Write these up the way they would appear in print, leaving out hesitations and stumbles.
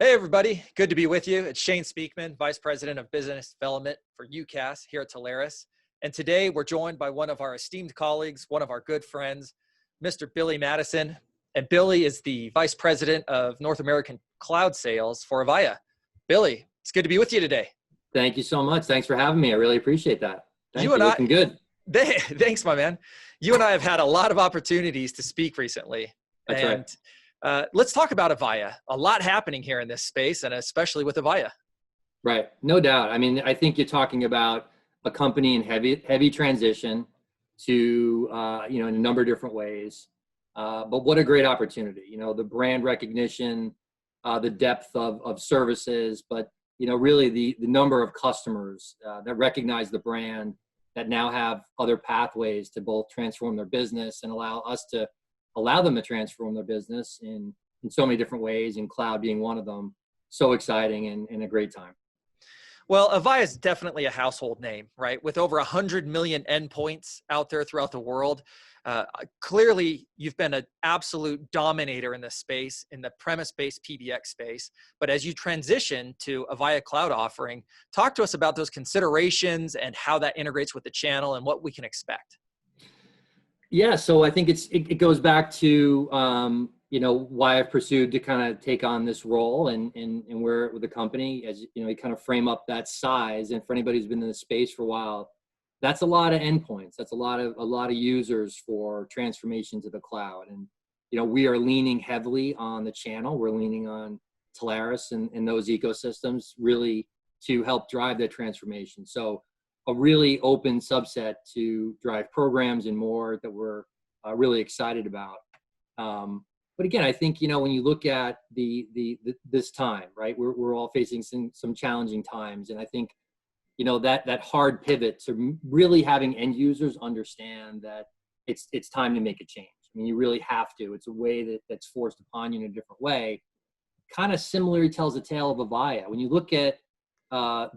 Hey, everybody. Good to be with you. It's Shane Speakman, Vice President of Business Development for UCaaS here at Telarus. And today we're joined by one of our esteemed colleagues, one of our good friends, Mr. Billy Madison. And Billy is the Vice President of North American Cloud Sales for Avaya. Billy, it's good to be with you today. Thank you so much. Thanks for having me. I really appreciate that. Thank you. Looking good. Thanks, my man. You and I have had a lot of opportunities to speak recently. That's right. Let's talk about Avaya. A lot happening here in this space, and especially with Avaya. Right. No doubt. I mean, I think you're talking about a company in heavy transition to, in a number of different ways. But what a great opportunity. The brand recognition, the depth of services, but, really the number of customers that recognize the brand, that now have other pathways to both transform their business and allow them to transform their business in so many different ways, and cloud being one of them. So exciting and a great time. Well, Avaya is definitely a household name, right? With over 100 million endpoints out there throughout the world. Clearly, you've been an absolute dominator in this space, in the premise-based PBX space. But as you transition to Avaya Cloud Offering, talk to us about those considerations and how that integrates with the channel and what we can expect. Yeah, so I think it goes back to why I've pursued to kind of take on this role and where with the company, as you kind of frame up that size. And for anybody who's been in the space for a while, that's a lot of endpoints. That's a lot of users for transformation to the cloud. And we are leaning heavily on the channel. We're leaning on Telarus and those ecosystems really to help drive that transformation. So a really open subset to drive programs and more that we're really excited about. But again, I think, when you look at this time, right, we're all facing some challenging times. And I think, that hard pivot to really having end users understand that it's time to make a change. I mean, you really have to. It's a way that's forced upon you in a different way. Kind of similarly tells the tale of Avaya. When you look at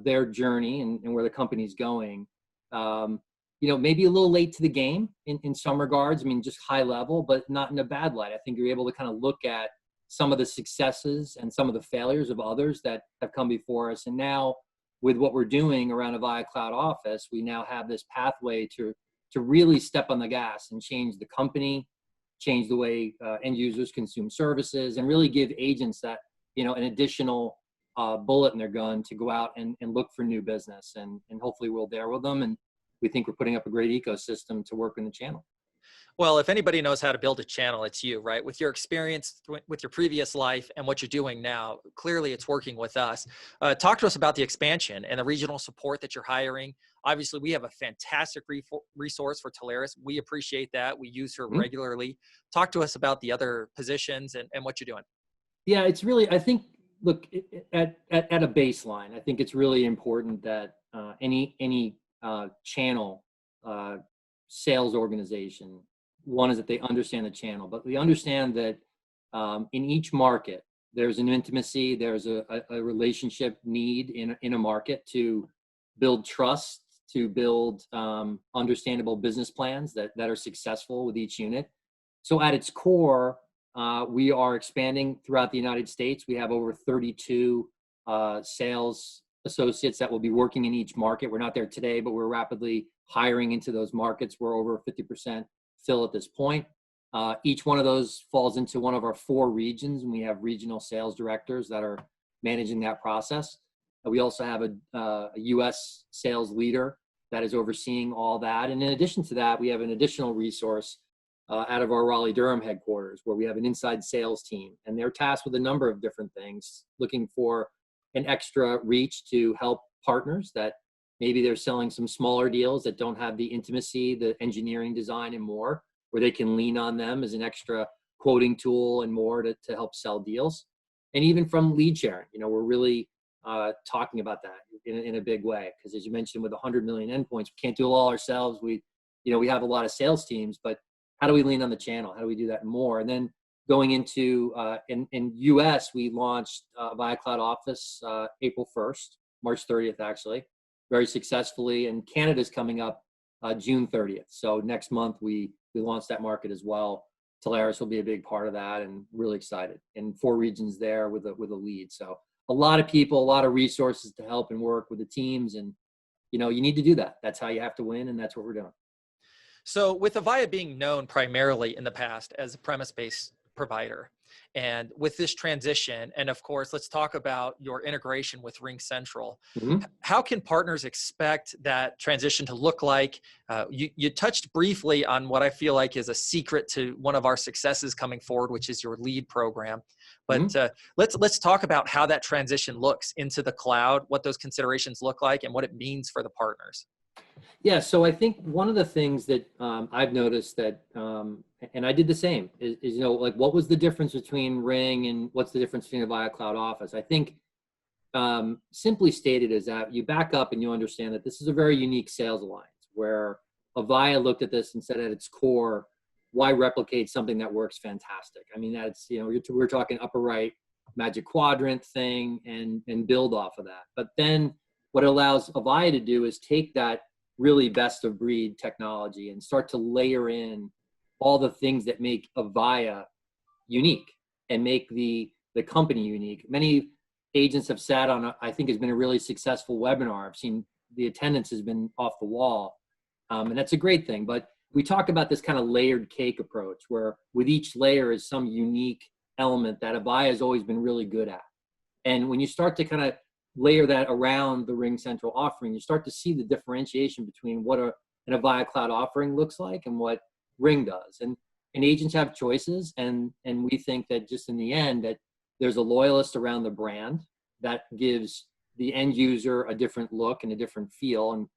their journey and where the company's going, maybe a little late to the game in some regards. I mean, just high level, but not in a bad light. I think you're able to kind of look at some of the successes and some of the failures of others that have come before us. And now with what we're doing around Avaya Cloud Office, we now have this pathway to really step on the gas and change the company, change the way end users consume services, and really give agents that, an additional bullet in their gun to go out and look for new business. And hopefully we're there with them. And we think we're putting up a great ecosystem to work in the channel. Well, if anybody knows how to build a channel, it's you, right? With your experience, with your previous life and what you're doing now, clearly it's working with us. Talk to us about the expansion and the regional support that you're hiring. Obviously, we have a fantastic resource for Telarus. We appreciate that. We use her regularly. Talk to us about the other positions and what you're doing. Yeah, it's really, I think, look, at a baseline, I think it's really important that any channel sales organization, one is that they understand the channel, but we understand that in each market, there's an intimacy, there's a relationship need in a market to build trust, to build understandable business plans that are successful with each unit. So at its core, we are expanding throughout the United States. We have over 32 sales associates that will be working in each market. We're not there today, but we're rapidly hiring into those markets. We're over 50% fill at this point. Each one of those falls into one of our 4 regions, and we have regional sales directors that are managing that process. We also have a U.S. sales leader that is overseeing all that. And in addition to that, we have an additional resource out of our Raleigh-Durham headquarters, where we have an inside sales team, and they're tasked with a number of different things, looking for an extra reach to help partners that maybe they're selling some smaller deals that don't have the intimacy, the engineering design and more, where they can lean on them as an extra quoting tool and more to help sell deals. And even from lead sharing, we're really talking about that in a big way, because as you mentioned, with 100 million endpoints, we can't do it all ourselves. We have a lot of sales teams, but how do we lean on the channel? How do we do that more? And then going into, in US, we launched Avaya Cloud Office April 1st, March 30th, actually, very successfully. And Canada's coming up June 30th. So next month, we launched that market as well. Telarus will be a big part of that, and really excited. And 4 regions there with a lead. So a lot of people, a lot of resources to help and work with the teams. And, you know, you need to do that. That's how you have to win. And that's what we're doing. So with Avaya being known primarily in the past as a premise-based provider, and with this transition, and of course, let's talk about your integration with RingCentral. Mhm. How can partners expect that transition to look like? You touched briefly on what I feel like is a secret to one of our successes coming forward, which is your lead program. But Mhm. let's talk about how that transition looks into the cloud, what those considerations look like, and what it means for the partners. Yeah, so I think one of the things that I've noticed that, and I did the same, is, you know, like, what was the difference between Ring and what's the difference between Avaya Cloud Office? I think, simply stated, is that you back up and you understand that this is a very unique sales alliance where Avaya looked at this and said at its core, why replicate something that works fantastic? I mean, that's, you know, we're talking upper right magic quadrant thing and build off of that. But then what it allows Avaya to do is take that really best of breed technology and start to layer in all the things that make Avaya unique and make the company unique. Many agents have sat on, I think has been a really successful webinar. I've seen the attendance has been off the wall. And that's a great thing. But we talk about this kind of layered cake approach where with each layer is some unique element that Avaya has always been really good at. And when you start to kind of layer that around the RingCentral offering, you start to see the differentiation between what an Avaya Cloud offering looks like and what Ring does. And agents have choices, and we think that just in the end that there's a loyalist around the brand that gives the end user a different look and a different feel.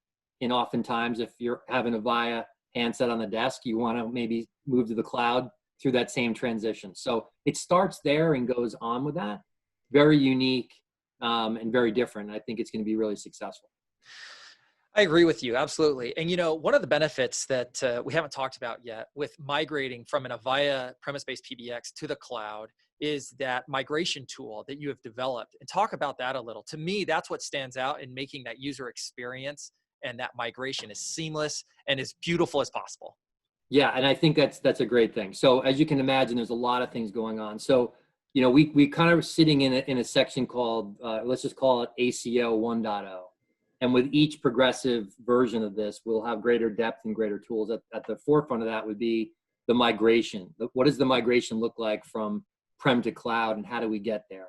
And oftentimes, if you're having a Avaya handset on the desk, you want to maybe move to the cloud through that same transition. So it starts there and goes on with that. Very unique and very different. I think it's going to be really successful. I agree with you, absolutely. And you know, one of the benefits that we haven't talked about yet with migrating from an Avaya premise-based PBX to the cloud is that migration tool that you have developed. And talk about that a little. To me, that's what stands out in making that user experience and that migration as seamless and as beautiful as possible. Yeah, and I think that's a great thing. So as you can imagine, there's a lot of things going on. So, you know, we kind of sitting in a section called let's just call it ACO 1.0. And with each progressive version of this, we'll have greater depth and greater tools. At the forefront of that would be the migration. What does the migration look like from prem to cloud, and how do we get there?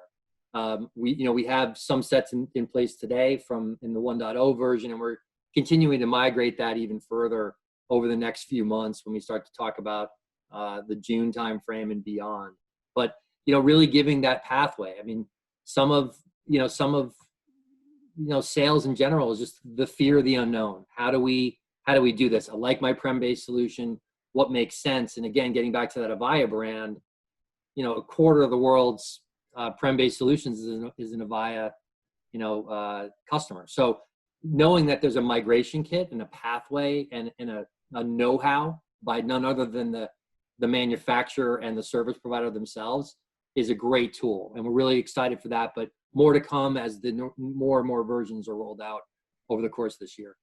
We have some sets in place today from in the 1.0 version, and we're continuing to migrate that even further over the next few months when we start to talk about the June timeframe and beyond. But, you know, really giving that pathway. I mean, some of sales in general is just the fear of the unknown. How do we do this? I like my prem-based solution. What makes sense? And again, getting back to that Avaya brand, you know, a quarter of the world's prem-based solutions is an Avaya, customer. So knowing that there's a migration kit and a pathway and a know-how by none other than the manufacturer and the service provider themselves is a great tool. And we're really excited for that, but more to come as the more and more versions are rolled out over the course of this year.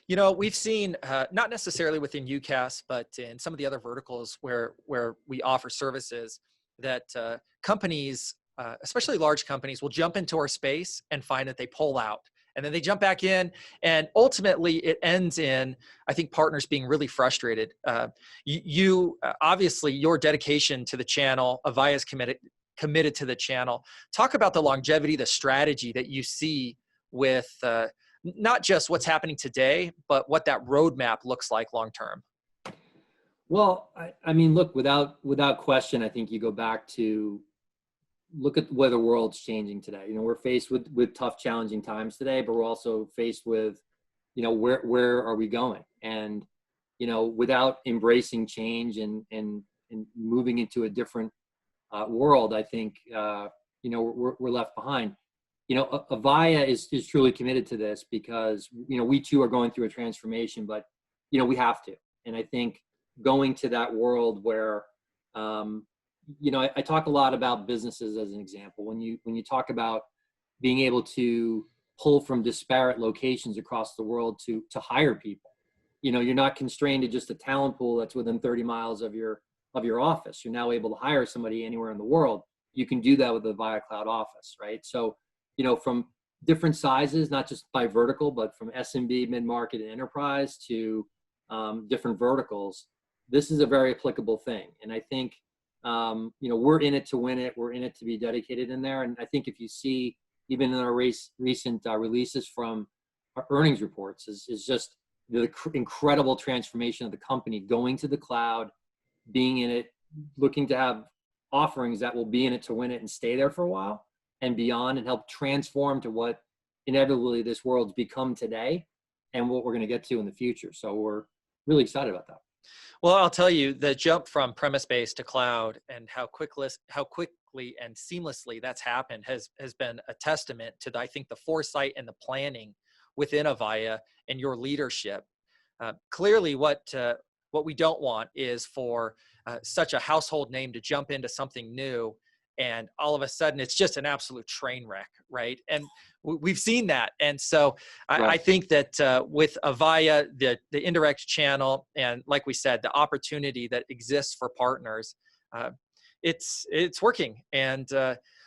You know, we've seen, not necessarily within UCaaS, but in some of the other verticals where we offer services, that companies, especially large companies, will jump into our space and find that they pull out. And then they jump back in, and ultimately it ends in, I think, partners being really frustrated. Obviously, your dedication to the channel, Avaya's committed to the channel. Talk about the longevity, the strategy that you see with not just what's happening today, but what that roadmap looks like long term. Well, I mean, look, without question, I think you go back to look at where the world's changing today. You know, we're faced with tough, challenging times today, but we're also faced with, you know, where are we going? And, you know, without embracing change and moving into a different world, I think, we're left behind. You know, Avaya is truly committed to this because, you know, we too are going through a transformation, but, you know, we have to. And I think going to that world where, I talk a lot about businesses as an example. When you talk about being able to pull from disparate locations across the world to hire people, you know, you're not constrained to just a talent pool that's within 30 miles of your of your office. You're now able to hire somebody anywhere in the world. You can do that with the Avaya Cloud Office, right? So, from different sizes, not just by vertical, but from SMB, mid-market, and enterprise to different verticals, this is a very applicable thing. And I think, we're in it to win it. We're in it to be dedicated in there. And I think if you see, even in our recent releases from our earnings reports, is just the incredible transformation of the company going to the cloud, being in it, looking to have offerings that will be in it to win it and stay there for a while and beyond, and help transform to what inevitably this world's become today and what we're going to get to in the future. So we're really excited about that. Well, I'll tell you, the jump from premise-based to cloud and how quickly and seamlessly that's happened has been a testament to, I think, the foresight and the planning within Avaya and your leadership. Clearly, what we don't want is for such a household name to jump into something new, and all of a sudden it's just an absolute train wreck, right? And we've seen that. And so I think that with Avaya, the indirect channel, and like we said, the opportunity that exists for partners, it's working. And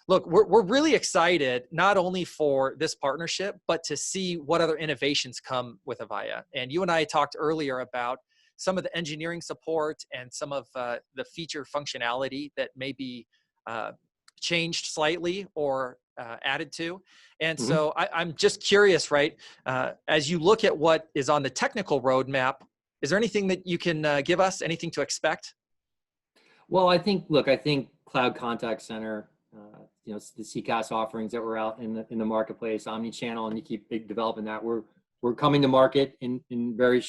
look, we're really excited not only for this partnership, but to see what other innovations come with Avaya. And you and I talked earlier about some of the engineering support and some of the feature functionality that may be changed slightly or added to. And so I'm just curious, right? As you look at what is on the technical roadmap, is there anything that you can give us, anything to expect? Well, I think Cloud Contact Center, the CCaaS offerings that were out in the marketplace, omni-channel, and you keep developing that. We're coming to market in very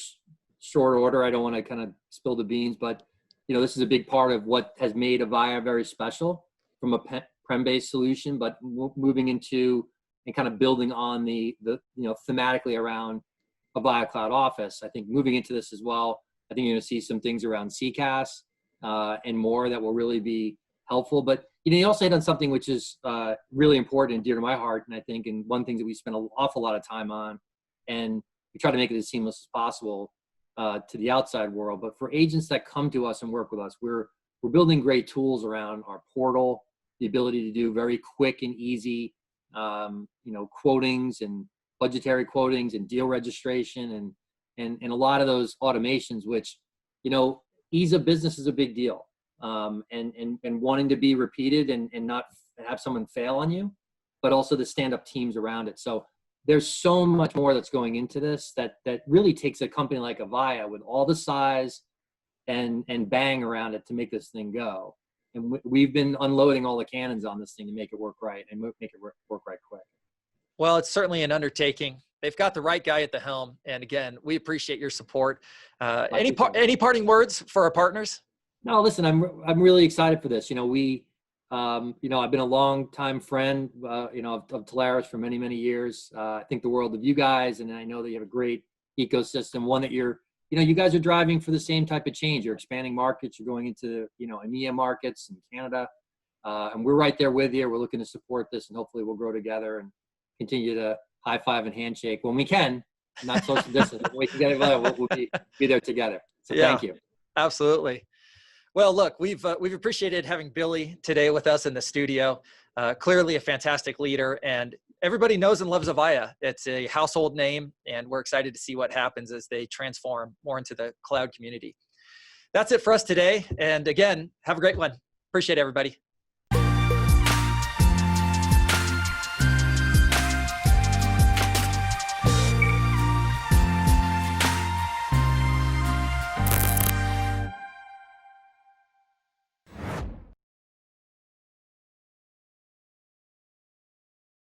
short order. I don't want to kind of spill the beans, but this is a big part of what has made Avaya very special from a prem-based solution, but moving into and kind of building on the thematically around Avaya Cloud Office. I think moving into this as well, I think you're going to see some things around CCaaS and more that will really be helpful. But you also hit on something which is really important and dear to my heart, and I think, and one thing that we spend an awful lot of time on, and we try to make it as seamless as possible to the outside world. But for agents that come to us and work with us, we're building great tools around our portal, the ability to do very quick and easy, quotings and budgetary quotings and deal registration and a lot of those automations, which, ease of business is a big deal. And wanting to be repeated and not have someone fail on you, but also the stand-up teams around it. So there's so much more that's going into this that really takes a company like Avaya with all the size and bang around it to make this thing go. And we've been unloading all the cannons on this thing to make it work right and make it work right quick. Well, it's certainly an undertaking. They've got the right guy at the helm. And again, we appreciate your support. Any parting words for our partners? No, listen, I'm really excited for this. I've been a long time friend, of Telarus for many, many years. I think the world of you guys, and I know that you have a great ecosystem, one that you guys are driving for the same type of change. You're expanding markets, you're going into, EMEA markets and Canada. And we're right there with you. We're looking to support this, and hopefully we'll grow together and continue to high five and handshake when we can, not social distance. When we can get it, we'll be there together. So yeah, thank you. Absolutely. Well, look, we've appreciated having Billy today with us in the studio. Clearly a fantastic leader, and everybody knows and loves Avaya. It's a household name, and we're excited to see what happens as they transform more into the cloud community. That's it for us today. And again, have a great one. Appreciate it, everybody.